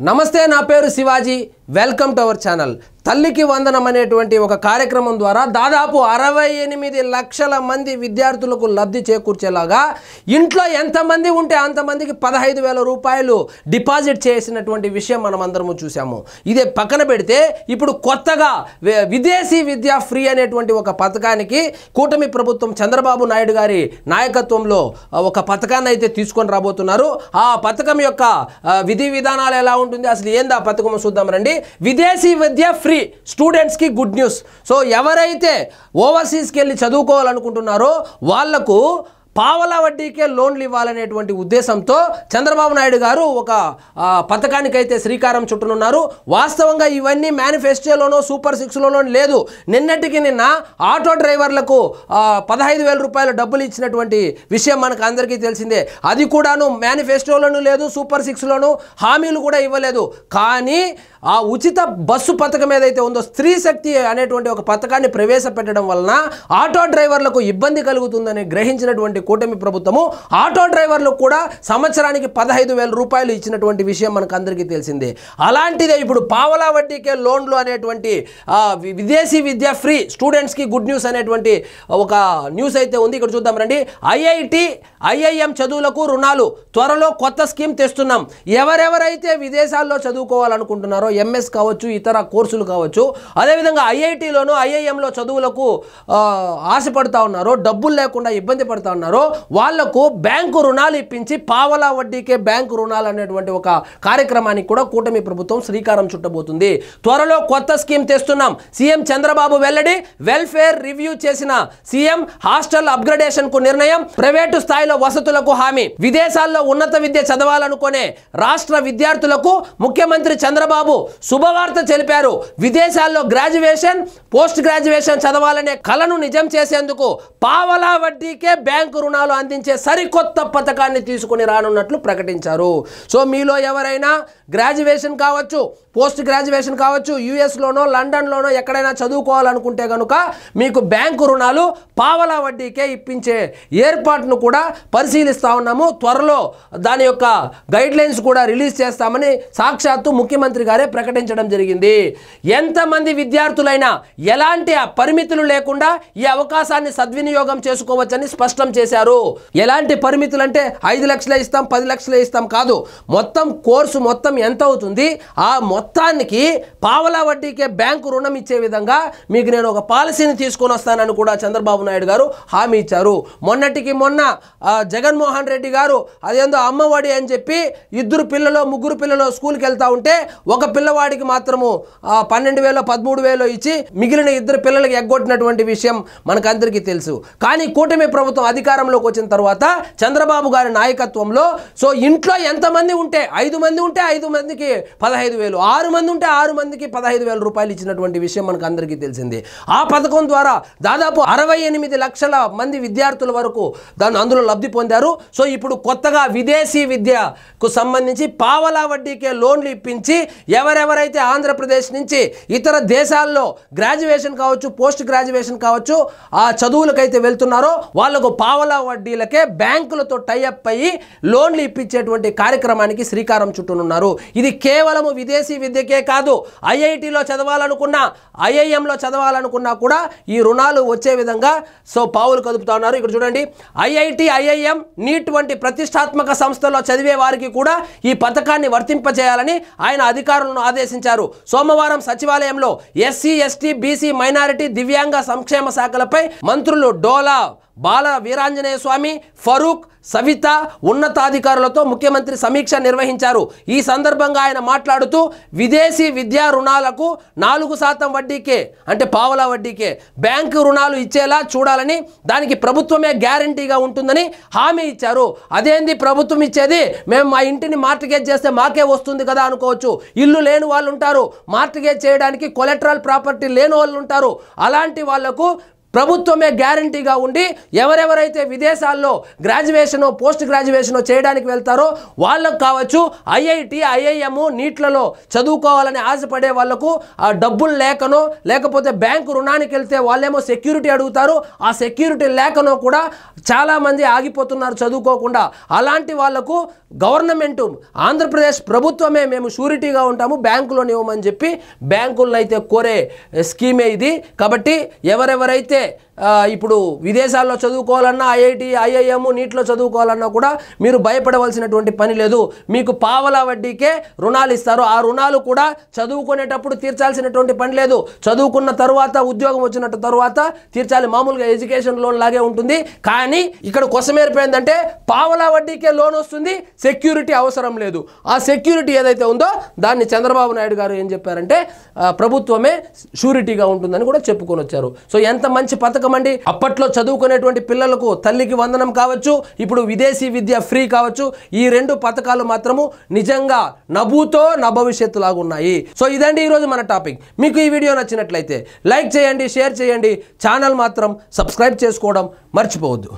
నమస్తే, నా పేరు Shivaji. Welcome to our channel. తల్లికి వందనం అనేటువంటి ఒక కార్యక్రమం ద్వారా దాదాపు 68 లక్షల మంది విద్యార్థులకు లబ్ధి చేకూర్చేలాగా ఇంట్లో ఎంతమంది ఉంటే అంతమందికి 15,000 రూపాయలు డిపాజిట్ చేసినటువంటి విషయం మనం అందరము చూసాము. ఇదే పక్కన పెడితే ఇప్పుడు కొత్తగా విదేశీ విద్య ఫ్రీ అనేటువంటి ఒక పథకానికి కూటమి ప్రభుత్వం చంద్రబాబు నాయుడు గారి నాయకత్వంలో ఒక పథకాన్ని అయితే తీసుకొని రాబోతున్నారు. ఆ పథకం యొక్క విధి విధానాలు ఎలా ఉంటుంది, అసలు ఏంది ఆ పథకం చూద్దాం రండి. విదేశీ విద్య ఫ్రీ, స్టూడెంట్స్కి గుడ్ న్యూస్. సో ఎవరైతే ఓవర్సీస్కి వెళ్ళి చదువుకోవాలనుకుంటున్నారో వాళ్లకు పావలా వడ్డీకే లోన్లు ఇవ్వాలనేటువంటి ఉద్దేశంతో చంద్రబాబు నాయుడు గారు ఒక పథకానికైతే శ్రీకారం చుట్టనున్నారు. వాస్తవంగా ఇవన్నీ మేనిఫెస్టోలోనో సూపర్ 6లోనో లేదు. నిన్నటికి నిన్న ఆటో డ్రైవర్లకు 15,000 రూపాయలు డబ్బులు ఇచ్చినటువంటి విషయం మనకు అందరికీ తెలిసిందే. అది కూడాను మేనిఫెస్టోలోనూ లేదు, సూపర్ 6లోనూ హామీలు కూడా ఇవ్వలేదు. కానీ ఆ ఉచిత బస్సు పథకం ఏదైతే ఉందో, స్త్రీ శక్తి అనేటువంటి ఒక పథకాన్ని ప్రవేశపెట్టడం వలన ఆటో డ్రైవర్లకు ఇబ్బంది కలుగుతుందని గ్రహించినటువంటి కూటమి ప్రభుత్వము ఆటో డ్రైవర్లకు కూడా సంవత్సరానికి 15,000 రూపాయలు ఇచ్చినటువంటి విషయం మనకు అందరికీ తెలిసిందే. అలాంటిదే ఇప్పుడు పావలా వడ్డీకే లోన్లు అనేటువంటి విదేశీ విద్య ఫ్రీ, స్టూడెంట్స్కి గుడ్ న్యూస్ అనేటువంటి ఒక న్యూస్ అయితే ఉంది. ఇక్కడ చూద్దాం రండి. ఐఐటి ఐఐఎం చదువులకు రుణాలు త్వరలో కొత్త స్కీమ్ తెస్తున్నాం. ఎవరెవరైతే విదేశాల్లో చదువుకోవాలనుకుంటున్నారో, ఎంఎస్ కావచ్చు, ఇతర కోర్సులు కావచ్చు, అదేవిధంగా ఐఐటిలోనూ ఐఐఎంలో చదువులకు ఆశపడతా ఉన్నారో, డబ్బులు లేకుండా ఇబ్బంది పడతా ఉన్నారో వాళ్లకు బ్యాంకు రుణాలు ఇప్పించి పావలా వడ్డీకే బ్యాంకు రుణాలు అనేటువంటి ఒక కార్యక్రమానికి కూడా కూటమి ప్రభుత్వం శ్రీకారం చుట్టబోతుంది. త్వరలో కొత్త స్కీమ్ తెస్తున్నాం. సీఎం చంద్రబాబు వెల్లడి. వెల్ఫేర్ రివ్యూ చేసిన సీఎం. హాస్టల్ అప్గ్రేడేషన్ కు నిర్ణయం. ప్రైవేటు స్థాయిలో వసతులకు హామీ. విదేశాల్లో ఉన్నత విద్య చదవాలనుకునే రాష్ట్ర విద్యార్థులకు ముఖ్యమంత్రి చంద్రబాబు శుభవార్త తెలిపారు. విదేశాల్లో గ్రాడ్యుయేషన్, పోస్ట్ గ్రాడ్యుయేషన్ చదవాలనే కలను నిజం చేసేందుకు పావలా వడ్డీకే బ్యాంకు రుణాలు అందించే సరికొత్త పథకాన్ని తీసుకుని రానున్నట్లు ప్రకటించారు. సో మీలో ఎవరైనా గ్రాడ్యుయేషన్ కావచ్చు, పోస్ట్ గ్రాడ్యుయేషన్ కావచ్చు, యుఎస్లోనో లండన్లోనో ఎక్కడైనా చదువుకోవాలనుకుంటే కనుక మీకు బ్యాంకు రుణాలు పావలా వడ్డీకే ఇప్పించే ఏర్పాటును కూడా పరిశీలిస్తా ఉన్నాము. త్వరలో దాని యొక్క గైడ్ లైన్స్ కూడా రిలీజ్ చేస్తామని సాక్షాత్తు ముఖ్యమంత్రి గారే ప్రకటించడం జరిగింది. ఎంతమంది విద్యార్థులైనా ఎలాంటి పరిమితులు లేకుండా ఈ అవకాశాన్ని సద్వినియోగం చేసుకోవచ్చని స్పష్టం చేశారు. ఎలాంటి పరిమితులు అంటే 5 లక్షలే ఇస్తాం, 10 లక్షలే ఇస్తాం కాదు. మొత్తం కోర్సు మొత్తం ఎంత అవుతుంది, ఆ మొత్తానికి పావలా వడ్డీకే బ్యాంకు రుణం ఇచ్చే విధంగా మీకు నేను ఒక పాలసీని తీసుకొని వస్తానని కూడా చంద్రబాబు నాయుడు గారు హామీ ఇచ్చారు. మొన్నటికి మొన్న జగన్మోహన్ రెడ్డి గారు అదేందో అమ్మఒడి అని చెప్పి 2 పిల్లలు 3 పిల్లలు స్కూల్కి వెళ్తా ఉంటే ఒక పిల్లవాడికి మాత్రము 12,000 13,000 ఇచ్చి మిగిలిన 2 పిల్లలకి ఎగ్గొట్టినటువంటి విషయం మనకందరికీ తెలుసు. కానీ కూటమి ప్రభుత్వం అధికారంలోకి వచ్చిన తర్వాత చంద్రబాబు గారి నాయకత్వంలో సో ఇంట్లో ఎంతమంది ఉంటే 5 మంది ఉంటే 5 మందికి 15,000, 6 మంది ఉంటే 6 మందికి 15,000 రూపాయలు ఇచ్చినటువంటి విషయం మనకు అందరికీ తెలిసింది. ఆ పథకం ద్వారా దాదాపు 68 లక్షల మంది విద్యార్థుల వరకు అందులో లబ్ధి పొందారు. సో ఇప్పుడు కొత్తగా విదేశీ విద్యకు సంబంధించి పావలా వడ్డీకే లోన్లు ఇప్పించి ఎవరెవరైతే ఆంధ్రప్రదేశ్ నుంచి ఇతర దేశాల్లో గ్రాడ్యుయేషన్ కావచ్చు, పోస్ట్ గ్రాడ్యుయేషన్ కావచ్చు, ఆ చదువులకైతే వెళ్తున్నారో వాళ్లకు పావలా వడ్డీలకే బ్యాంకులతో టైఅప్ అయ్యి లోన్లు ఇప్పించేటువంటి కార్యక్రమానికి శ్రీకారం చుట్టనున్నారు. ఇది కేవలం విదేశీ విద్యకే కాదు, ఐఐటిలో చదవాలనుకున్నా, ఐఐఎంలో చదవాలనుకున్నా కూడా ఈ రుణాలు వచ్చే విధంగా సో పావులు కదుపుతా ఉన్నారు. ఇక్కడ చూడండి, ఐఐటి ఐఐఎం నీట్ వంటి ప్రతిష్టాత్మక సంస్థల్లో చదివే వారికి కూడా ఈ పథకాన్ని వర్తింపజేయాలని ఆయన అధికారులను ఆదేశించారు. సోమవారం సచివాలయంలో ఎస్సీ ఎస్టీ బీసీ మైనారిటీ దివ్యాంగ సంక్షేమ శాఖలపై మంత్రులు డోలా బాల వీరాంజనేయ స్వామి, ఫరూక్, సవిత ఉన్నతాధికారులతో ముఖ్యమంత్రి సమీక్ష నిర్వహించారు. ఈ సందర్భంగా ఆయన మాట్లాడుతూ విదేశీ విద్యా రుణాలకు 4% వడ్డీకే అంటే పావలా వడ్డీకే బ్యాంకు రుణాలు ఇచ్చేలా చూడాలని, దానికి ప్రభుత్వమే గ్యారంటీగా ఉంటుందని హామీ ఇచ్చారు. అదేంది ప్రభుత్వం ఇచ్చేది, మేము మా ఇంటిని మార్టిగేజ్ చేస్తే మాకే వస్తుంది కదా అనుకోవచ్చు. ఇల్లు లేని వాళ్ళు ఉంటారు, మార్టిగేజ్ చేయడానికి కొలెటరల్ ప్రాపర్టీ లేని వాళ్ళు ఉంటారు. అలాంటి వాళ్లకు ప్రభుత్వమే గ్యారంటీగా ఉండి ఎవరెవరైతే విదేశాల్లో గ్రాడ్యుయేషన్ పోస్ట్ గ్రాడ్యుయేషన్ చేయడానికి వెళ్తారో వాళ్ళకు కావచ్చు, ఐఐటి ఐఐఎం నీట్లలో చదువుకోవాలని ఆశపడే వాళ్ళకు ఆ డబ్బులు లేకనో లేకపోతే బ్యాంకు రుణానికి వెళ్తే వాళ్ళేమో సెక్యూరిటీ అడుగుతారు, ఆ సెక్యూరిటీ లేకనో కూడా చాలామంది ఆగిపోతున్నారు చదువుకోకుండా. అలాంటి వాళ్లకు గవర్నమెంట్ ఆంధ్రప్రదేశ్ ప్రభుత్వమే మేము షూరిటీగా ఉంటాము బ్యాంకులోని ఇవ్వమని చెప్పి బ్యాంకులను అయితే కోరే స్కీమే ఇది. కాబట్టి ఎవరెవరైతే ఇప్పుడు విదేశాల్లో చదువుకోవాలన్నా ఐఐటి ఐఐఎం నీట్లో చదువుకోవాలన్నా కూడా మీరు భయపడవలసినటువంటి పని లేదు. మీకు పావలా వడ్డీకే రుణాలు ఇస్తారు. ఆ రుణాలు కూడా చదువుకునేటప్పుడు తీర్చాల్సినటువంటి పని లేదు. చదువుకున్న తర్వాత ఉద్యోగం వచ్చిన తర్వాత తీర్చాలి. మామూలుగా ఎడ్యుకేషన్ లోన్ లాగే ఉంటుంది. కానీ ఇక్కడ కొసమేరిపోయిందంటే పావలా వడ్డీకే లోన్ వస్తుంది, సెక్యూరిటీ అవసరం లేదు. ఆ సెక్యూరిటీ ఏదైతే ఉందో దాన్ని చంద్రబాబు నాయుడు గారు ఏం చెప్పారంటే ప్రభుత్వమే షూరిటీగా ఉంటుందని కూడా చెప్పుకొని వచ్చారు. సో ఎంత మంచి పథకం అండి. అప్పట్లో చదువుకునేటువంటి పిల్లలకు తల్లికి వందనం కావచ్చు, ఇప్పుడు విదేశీ విద్య ఫ్రీ కావచ్చు. ఈ రెండు పథకాలు మాత్రము నిజంగా నభూతో నా భవిష్యత్తు లాగా ఉన్నాయి. సో ఇదండి ఈరోజు మన టాపిక్. మీకు ఈ వీడియో నచ్చినట్లయితే లైక్ చేయండి, షేర్ చేయండి, ఛానల్ మాత్రం సబ్స్క్రైబ్ చేసుకోవడం మర్చిపోవద్దు.